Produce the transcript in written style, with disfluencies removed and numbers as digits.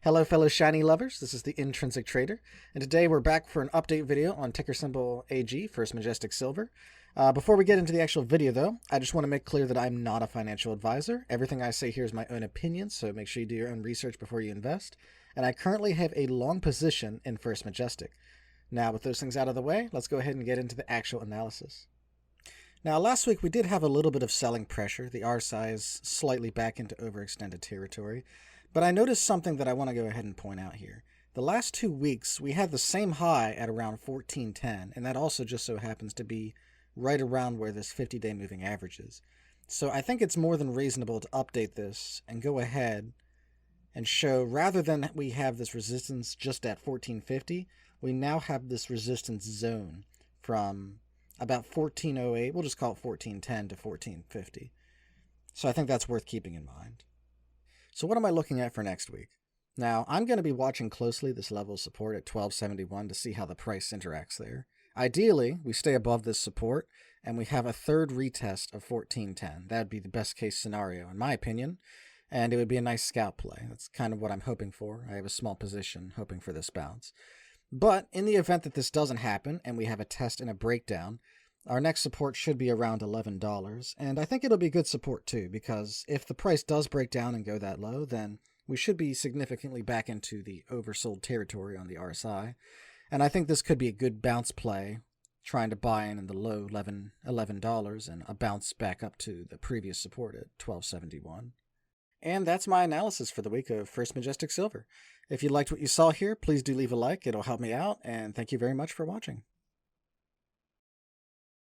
Hello fellow shiny lovers, this is the Intrinsic Trader, and today we're back for an update video on ticker symbol AG First Majestic Silver. Before we get into the actual video though, I just want to make clear that I'm not a financial advisor. Everything I say here is my own opinion, so make sure you do your own research before you invest. And I currently have a long position in First Majestic. Now with those things out of the way, let's go ahead and get into the actual analysis. Now last week we did have a little bit of selling pressure, the R size slightly back into overextended territory. But I noticed something that I want to go ahead and point out here. The last 2 weeks, we had the same high at around 1410, and that also just so happens to be right around where this 50-day moving average is. So I think it's more than reasonable to update this and go ahead and show, rather than we have this resistance just at 1450, we now have this resistance zone from about 1408, we'll just call it 1410 to 1450. So I think that's worth keeping in mind. So what am I looking at for next week? Now, I'm going to be watching closely this level of support at 1271 to see how the price interacts there. Ideally, we stay above this support and we have a third retest of 1410. That would be the best case scenario, in my opinion, and it would be a nice scalp play. That's kind of what I'm hoping for. I have a small position hoping for this bounce. But in the event that this doesn't happen and we have a test and a breakdown, our next support should be around $11, and I think it'll be good support too, because if the price does break down and go that low, then we should be significantly back into the oversold territory on the RSI, and I think this could be a good bounce play, trying to buy in the low $11 and a bounce back up to the previous support at 1271. And that's my analysis for the week of First Majestic Silver. If you liked what you saw here, please do leave a like, it'll help me out, and thank you very much for watching.